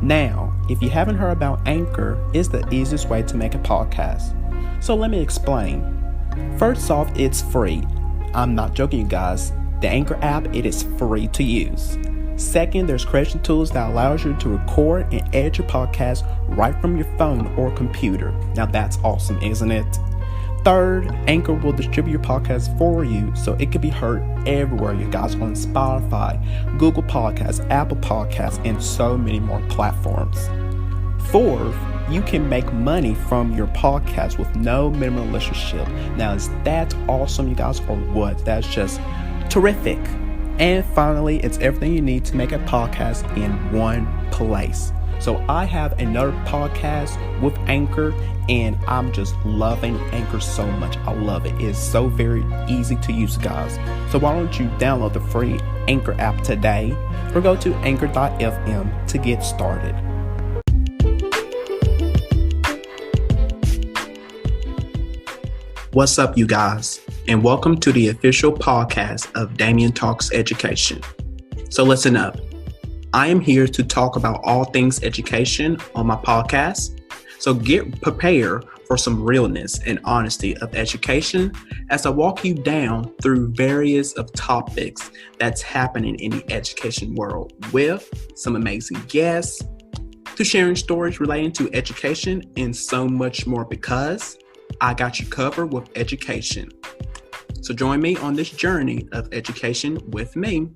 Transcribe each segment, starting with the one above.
Now, if you haven't heard about Anchor, it's the easiest way to make a podcast. So let me explain. First off, it's free. I'm not joking, you guys. The Anchor app, it is free to use. Second, there's creation tools that allows you to record and edit your podcast right from your phone or computer. Now that's awesome, isn't it? Third, Anchor will distribute your podcast for you so it can be heard everywhere, you guys, on Spotify, Google Podcasts, Apple Podcasts, and so many more platforms. Fourth, you can make money from your podcast with no minimum listenership. Now, is that awesome, you guys, or what? That's just terrific. And finally, it's everything you need to make a podcast in one place. So I have another podcast with Anchor, and I'm just loving Anchor so much. I love it. It's so very easy to use, guys. So why don't you download the free Anchor app today or go to anchor.fm to get started. What's up, you guys? And welcome to the official podcast of Damian Talks Education. So listen up. I am here to talk about all things education on my podcast. So get prepared for some realness and honesty of education as I walk you down through various of topics that's happening in the education world with some amazing guests, to sharing stories relating to education and so much more, because I got you covered with education. So join me on this journey of education with me.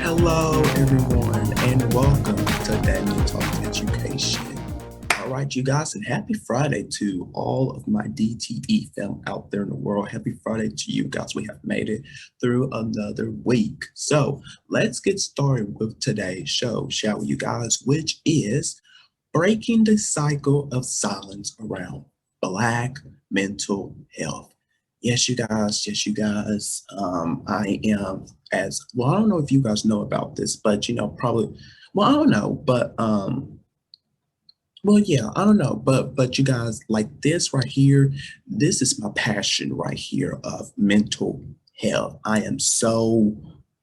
Hello, everyone, and welcome to Damian Talks Education. All right, you guys, and happy Friday to all of my DTE fam out there in the world. Happy Friday to you guys. We have made it through another week. So let's get started with today's show, shall we, you guys, which is breaking the cycle of silence around Black mental health. Yes, you guys. I am as well. I don't know if you guys know about this, but probably. Well, I don't know, but I don't know, but you guys, like this right here. This is my passion right here of mental health. I am so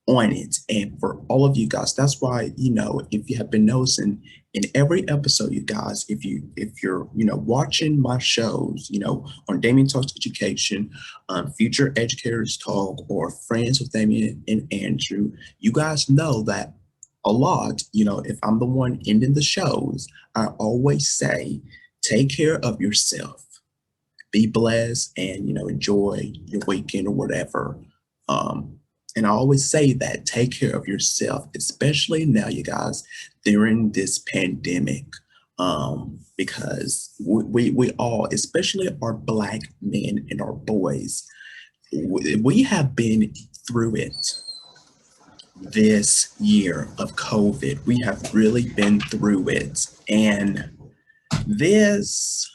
on it, and for all of you guys, that's why if you have been noticing in every episode, you guys, if you're watching my shows, on Damian Talks Education, Future Educators Talk, or Friends with Damian and Andrew, you guys know that a lot, if I'm the one ending the shows, I always say, take care of yourself, be blessed, and enjoy your weekend or whatever. And I always say that, take care of yourself, especially now, you guys, during this pandemic, because we all, especially our Black men and our boys, we have been through it this year of COVID. We have really been through it. And this,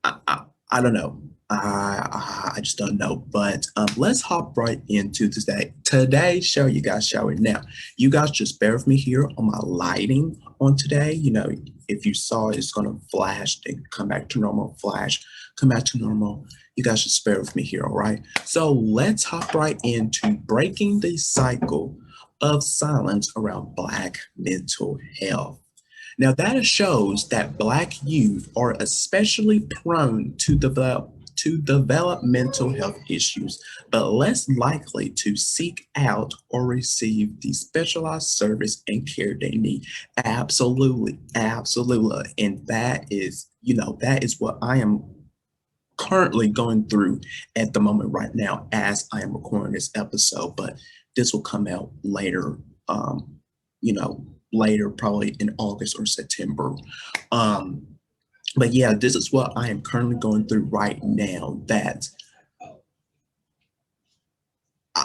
I don't know. I just don't know, but let's hop right into today's show, you guys, shall we? Now, you guys just bear with me here on my lighting on today. If you saw it's going to flash, then come back to normal, flash, come back to normal. You guys just bear with me here, all right? So let's hop right into breaking the cycle of silence around Black mental health. Now, that shows that Black youth are especially prone to develop mental health issues, but less likely to seek out or receive the specialized service and care they need. Absolutely. And that is what I am currently going through at the moment right now as I am recording this episode, but this will come out later, later, probably in August or September. But yeah, this is what I am currently going through right now, that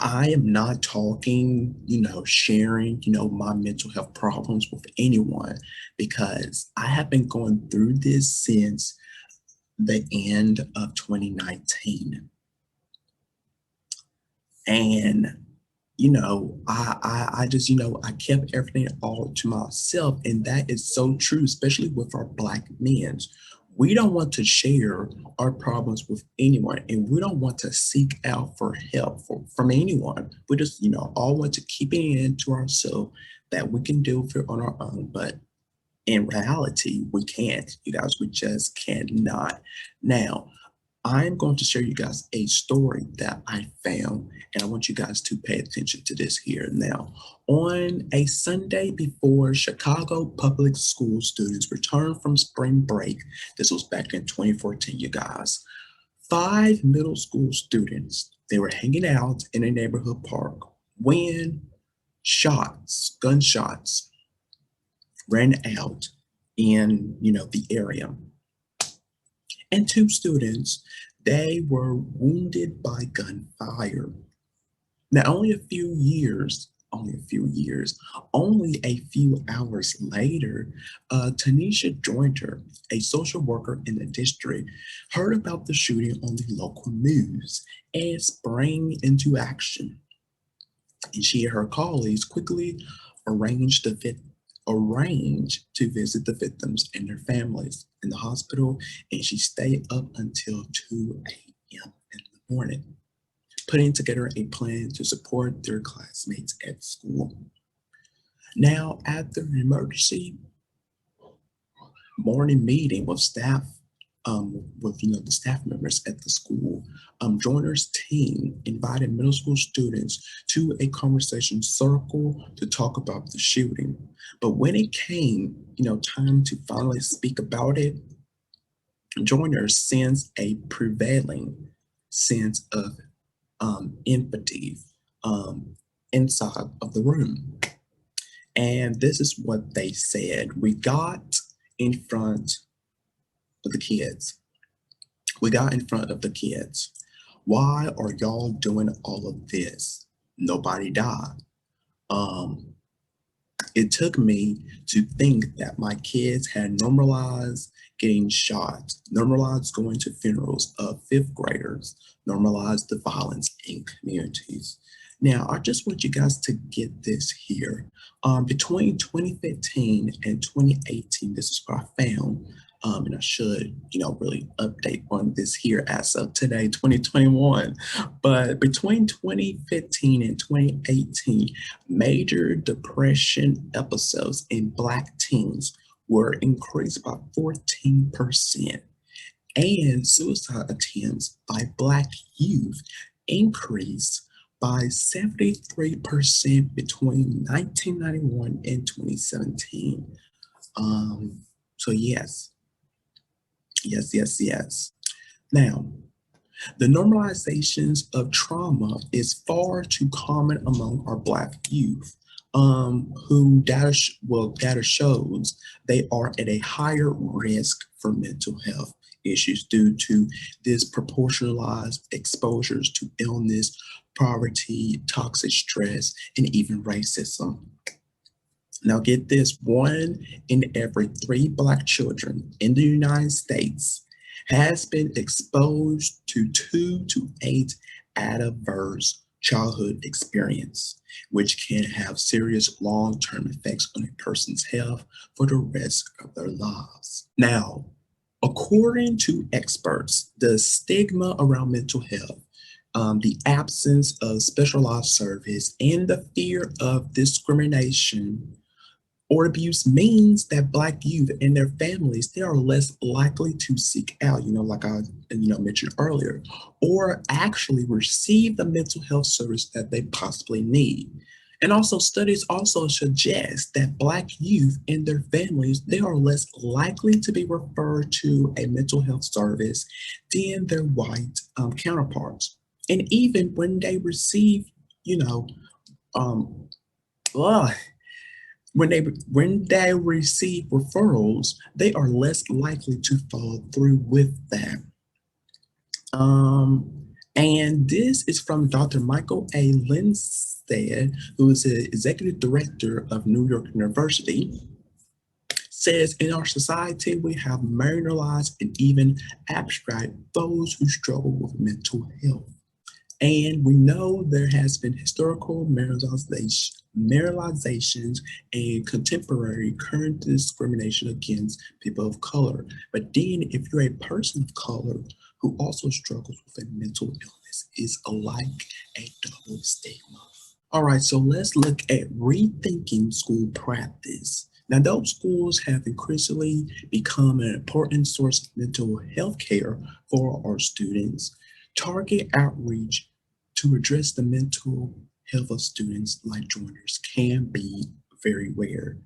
I am not talking, sharing, my mental health problems with anyone because I have been going through this since the end of 2019. And, I just, I kept everything all to myself. And that is so true, especially with our Black men. We don't want to share our problems with anyone, and we don't want to seek out for help from anyone. We just, all want to keep it in to ourselves that we can deal with it on our own. But in reality, we can't, you guys, we just cannot. Now, I'm going to share you guys a story that I found, and I want you guys to pay attention to this here now. On a Sunday before Chicago public school students returned from spring break, this was back in 2014, you guys, five middle school students, they were hanging out in a neighborhood park when gunshots ran out in, the area. And two students, they were wounded by gunfire. Now, only a few hours later, Tanisha Jointer, a social worker in the district, heard about the shooting on the local news and sprang into action. And she and her colleagues quickly arranged the arranged to visit the victims and their families in the hospital, and she stayed up until 2 a.m. in the morning, putting together a plan to support their classmates at school. Now, after an emergency morning meeting with staff, with the staff members at the school, Joiner's team invited middle school students to a conversation circle to talk about the shooting. But when it came, time to finally speak about it, Joyner sensed a prevailing sense of empathy inside of the room. And this is what they said. We got in front of the kids. We got in front of the kids. Why are y'all doing all of this? Nobody died. Um, it took me to think that my kids had normalized getting shot, normalized going to funerals of fifth graders, normalized the violence in communities. Now, I just want you guys to get this here. Between 2015 and 2018, this is what I found, and I should, really update on this here as of today, 2021. But between 2015 and 2018, major depression episodes in Black teens were increased by 14%, and suicide attempts by Black youth increased by 73% between 1991 and 2017. So yes. Now, the normalizations of trauma is far too common among our Black youth, who data shows they are at a higher risk for mental health issues due to disproportionalized exposures to illness, poverty, toxic stress, and even racism. Now, get this, one in every three Black children in the United States has been exposed to 2 to 8 adverse childhood experience, which can have serious long-term effects on a person's health for the rest of their lives. Now, according to experts, the stigma around mental health, the absence of specialized service, and the fear of discrimination or abuse means that Black youth and their families, they are less likely to seek out, like I mentioned earlier, or actually receive the mental health service that they possibly need. And also, studies also suggest that Black youth and their families, they are less likely to be referred to a mental health service than their white counterparts. And even when they receive, um, ugh, when they receive referrals, they are less likely to follow through with that. Um, And this is from Dr. Michael A. Lindsted, who is the executive director of New York University. Says in our society, we have marginalized and even abstract those who struggle with mental health. And we know there has been historical marginalizations and contemporary current discrimination against people of color. But then if you're a person of color who also struggles with a mental illness, is alike a double stigma. All right, so let's look at rethinking school practice. Now, those schools have increasingly become an important source of mental health care for our students. Target outreach to address the mental health of students like joiners can be very rare.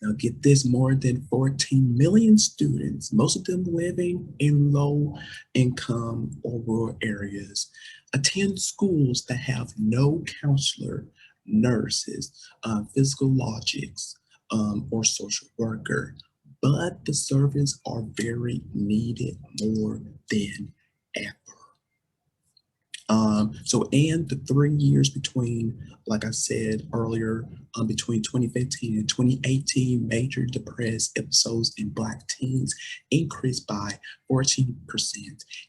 Now, get this, more than 14 million students, most of them living in low income or rural areas, attend schools that have no counselor, nurses, physiologists, or social worker, but the services are very needed more than ever. So in the 3 years between, like I said earlier, between 2015 and 2018, major depressed episodes in Black teens increased by 14%,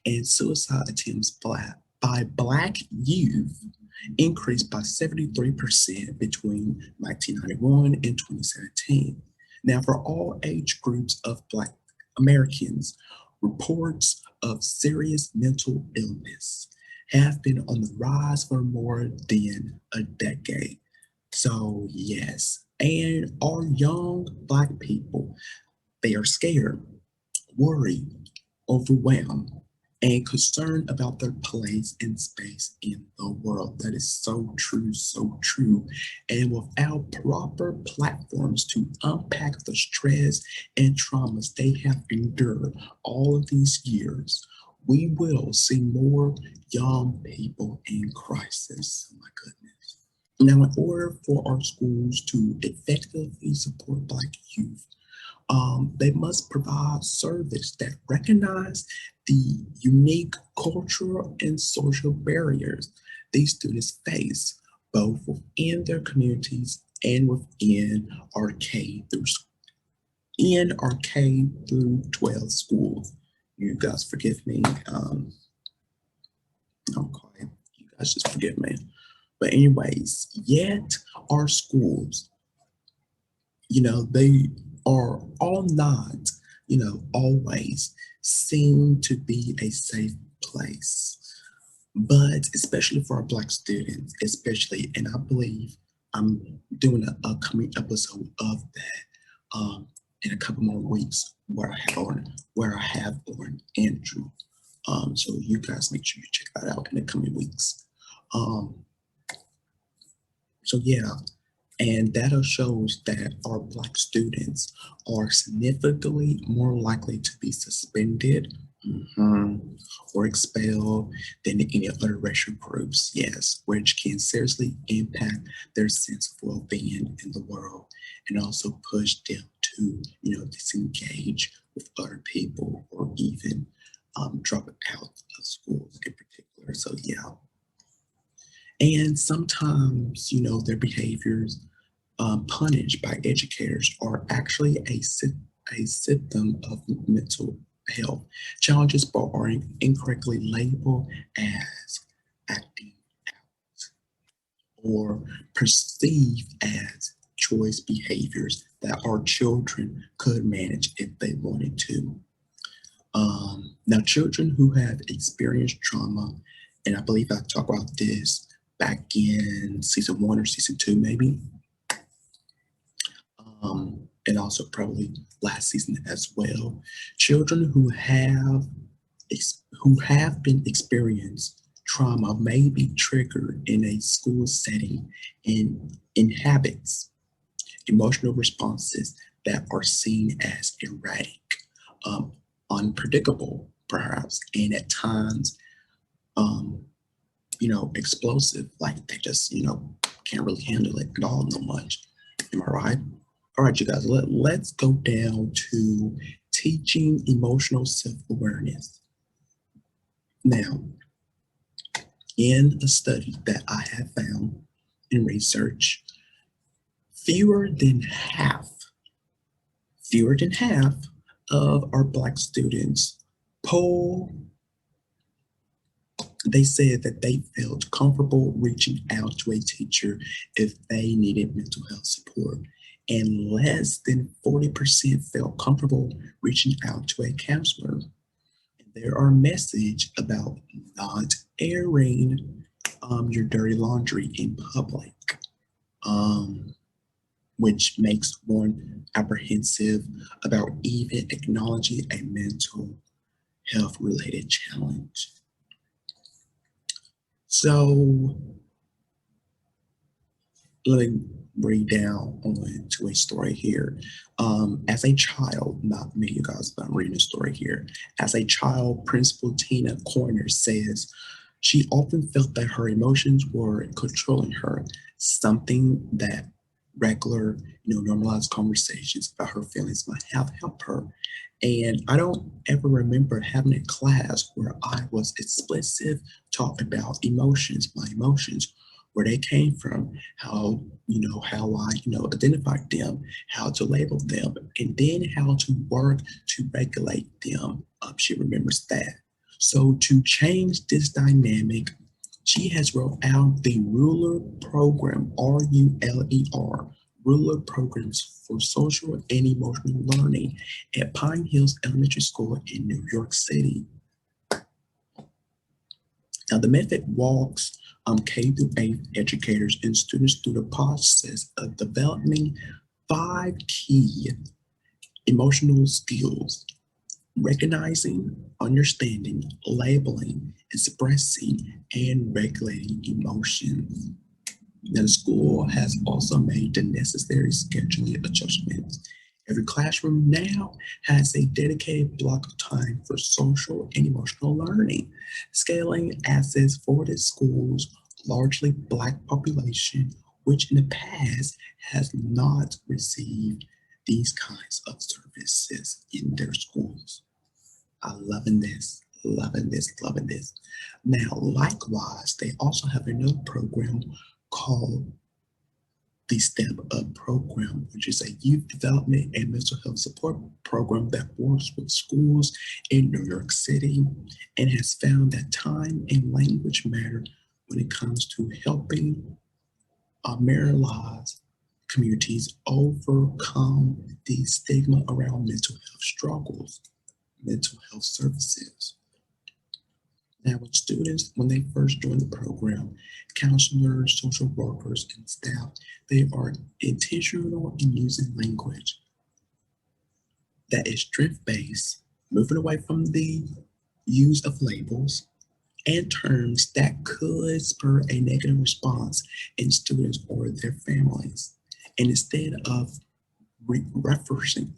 and suicide attempts by Black youth increased by 73% between 1991 and 2017. Now, for all age groups of Black Americans, reports of serious mental illness have been on the rise for more than a decade. So, yes, and our young Black people, they are scared, worried, overwhelmed, and concerned about their place and space in the world. That is so true, so true. And without proper platforms to unpack the stress and traumas they have endured all of these years, we will see more young people in crisis. Oh my goodness. Now, in order for our schools to effectively support Black youth, they must provide service that recognize the unique cultural and social barriers these students face, both within their communities and within our K through 12 schools. You guys forgive me. Okay, you guys just forgive me. But anyways, yet our schools, they are all not, always seem to be a safe place. But especially for our Black students, especially, and I believe I'm doing an upcoming episode of that in a couple more weeks where I have on Andrew. So you guys make sure you check that out in the coming weeks. Um, so yeah, and data shows that our Black students are significantly more likely to be suspended, or expelled than any other racial groups, yes, which can seriously impact their sense of well-being in the world and also push them to, disengage with other people or even drop out of schools in particular. So yeah. And sometimes, their behaviors punished by educators are actually a symptom of mental health challenges, but are incorrectly labeled as acting out or perceived as choice behaviors that our children could manage if they wanted to. Now, children who have experienced trauma, and I believe I talked about this back in season 1 or season 2, maybe, and also probably last season as well. Children who have been experienced trauma may be triggered in a school setting and inhabits emotional responses that are seen as erratic, um, unpredictable, perhaps, and at times, um, explosive. Like they just, can't really handle it at all, no much. Am I right? All right, you guys, let's go down to teaching emotional self-awareness. Now, In a study that I have found in research, fewer than half, fewer than half of our Black students poll, they said that they felt comfortable reaching out to a teacher if they needed mental health support. And less than 40% felt comfortable reaching out to a counselor. There are messages about not airing your dirty laundry in public, um, which makes one apprehensive about even acknowledging a mental health related challenge. So let me read down on to a story here. As a child, not me, you guys, but I'm reading a story here. As a child, Principal Tina Corner says she often felt that her emotions were controlling her, something that regular, normalized conversations about her feelings might have helped her. And I don't ever remember having a class where I was explicit, talk about emotions, my emotions, where they came from, how I, identified them, how to label them, and then how to work to regulate them. She remembers that. So to change this dynamic, she has wrote out the Ruler Program, RULER, Ruler Programs for Social and Emotional Learning at Pine Hills Elementary School in New York City. Now, the method walks K through 8 educators and students through the process of developing 5 key emotional skills: recognizing, understanding, labeling, expressing, and regulating emotions. Now, the school has also made the necessary scheduling adjustments. Every classroom now has a dedicated block of time for social and emotional learning, scaling access for the school's largely Black population, which in the past has not received these kinds of services in their schools. I'm loving this, loving this, loving this. Now, likewise, they also have another program called the Step Up program, which is a youth development and mental health support program that works with schools in New York City and has found that time and language matter when it comes to helping marginalized communities overcome the stigma around mental health struggles, mental health services. Now, with students, when they first join the program, counselors, social workers, and staff, they are intentional in using language that is strength-based, moving away from the use of labels and terms that could spur a negative response in students or their families. And instead of referencing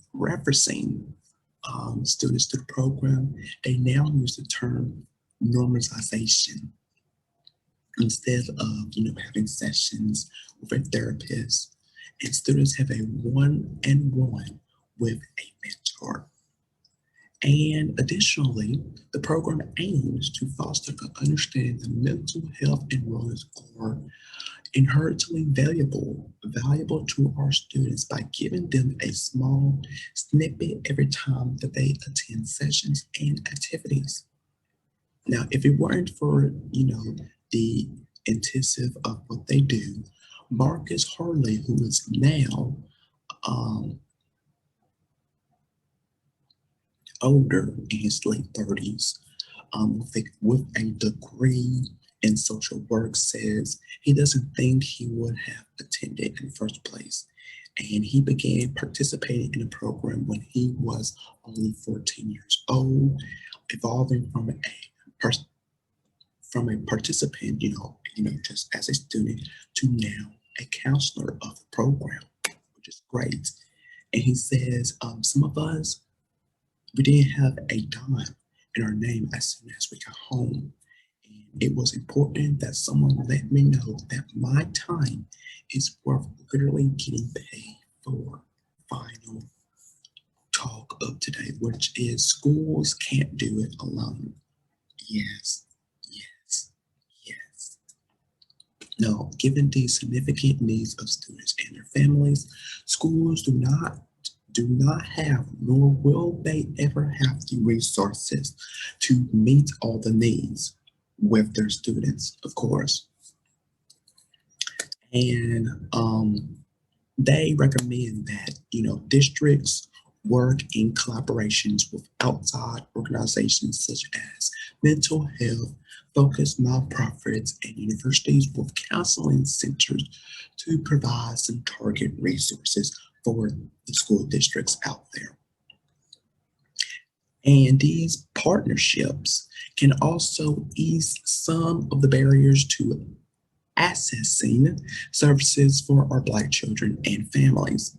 students to the program, they now use the term normalization instead of having sessions with a therapist. And students have a one-on-one with a mentor. And additionally, the program aims to foster an understanding that mental health and wellness are inherently valuable to our students by giving them a small snippet every time that they attend sessions and activities. Now, if it weren't for, the intensive of what they do, Marcus Harley, who is now um, older in his late 30s, with a degree in social work, says he doesn't think he would have attended in the first place. And he began participating in the program when he was only 14 years old, evolving pers- from a participant, just as a student, to now a counselor of the program, which is great. And he says, some of us, we didn't have a dime in our name as soon as we got home. And it was important that someone let me know that my time is worth literally getting paid for. Final talk of today, which is schools can't do it alone. Yes, yes, yes. Now, given the significant needs of students and their families, schools do not have, nor will they ever have the resources to meet all the needs with their students, of course. And they recommend that districts work in collaborations with outside organizations such as mental health focused nonprofits and universities with counseling centers to provide some target resources for the school districts out there. And these partnerships can also ease some of the barriers to accessing services for our Black children and families.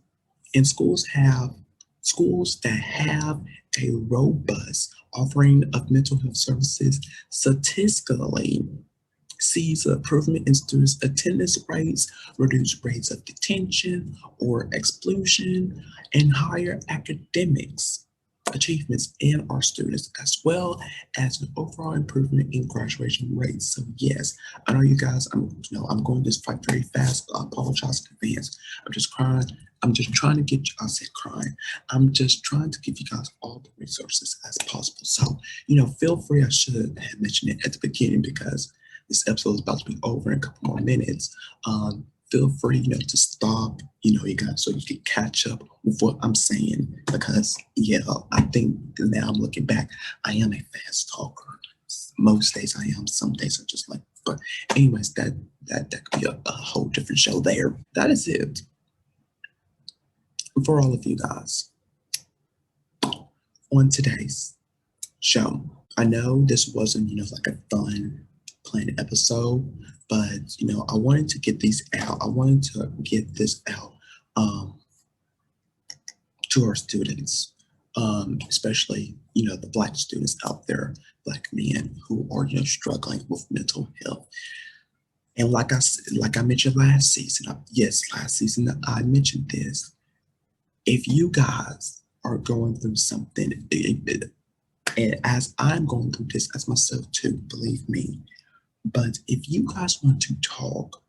And schools that have a robust offering of mental health services statistically sees improvement in students' attendance rates, reduced rates of detention or exclusion, and higher academics achievements in our students, as well as an overall improvement in graduation rates. So yes, I know you guys, I'm going this fight very fast. I apologize in advance. I'm just crying. I'm just trying to get you, I said crying. I'm just trying to give you guys all the resources as possible. So, feel free, I should have mentioned it at the beginning because this episode is about to be over in a couple more minutes. Feel free, to stop, you guys, so you can catch up with what I'm saying. Because, I think now I'm looking back, I am a fast talker. Most days I am, some days I just like, but anyways, that could be a whole different show there. That is it for all of you guys on today's show. I know this wasn't, like a fun planned episode, but I wanted to get these out. I wanted to get this out to our students, especially the Black students out there, Black men who are struggling with mental health. And like I mentioned last season, last season I mentioned this. If you guys are going through something, and as I'm going through this as myself too, believe me. But if you guys want to talk,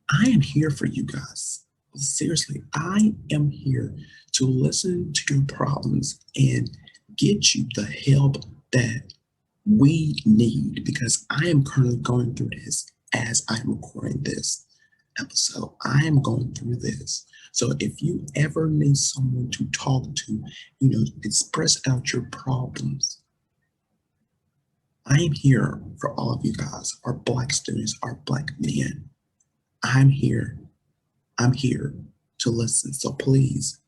I am here for you guys. Seriously, I am here to listen to your problems and get you the help that we need, because I am currently going through this as I'm recording this episode. I am going through this. So if you ever need someone to talk to, express out your problems, I am here for all of you guys, our Black students, our Black men. I'm here. I'm here to listen. So please,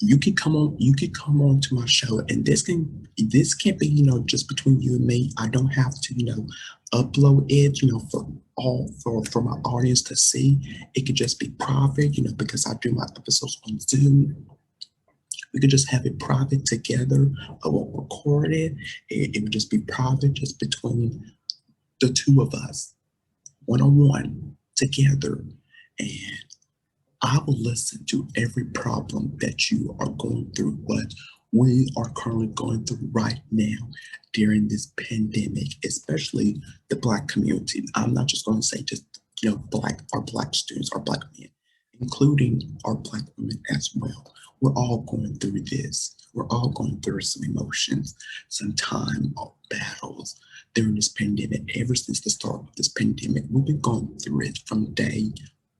you can come on to my show, and this can't be, just between you and me. I don't have to, upload it, for my audience to see. It could just be private, because I do my episodes on Zoom. We could just have it private together. I won't record it. It would just be private, just between the two of us, one-on-one, together. And I will listen to every problem that you are going through, what we are currently going through right now during this pandemic, especially the Black community. I'm not just going to say just, our Black students, our Black men, including our Black women as well. We're all going through this. We're all going through some emotions, some time of battles during this pandemic. Ever since the start of this pandemic, we've been going through it from day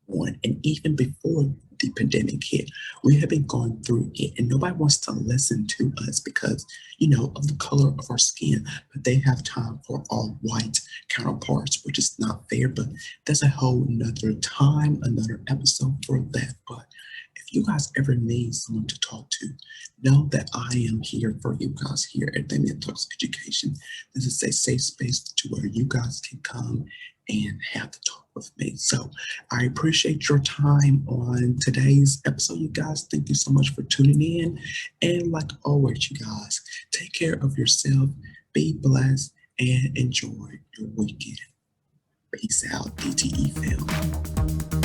one. And even before the pandemic hit, we have been going through it, and nobody wants to listen to us because, of the color of our skin. But they have time for our white counterparts, which is not fair. But that's a whole nother time, another episode for that. But if you guys ever need someone to talk to, know that I am here for you guys here at Damian Talks Education. This is a safe space to where you guys can come and have the talk with me. So I appreciate your time on today's episode, you guys. Thank you so much for tuning in. And like always, you guys, take care of yourself, be blessed, and enjoy your weekend. Peace out, DTE family.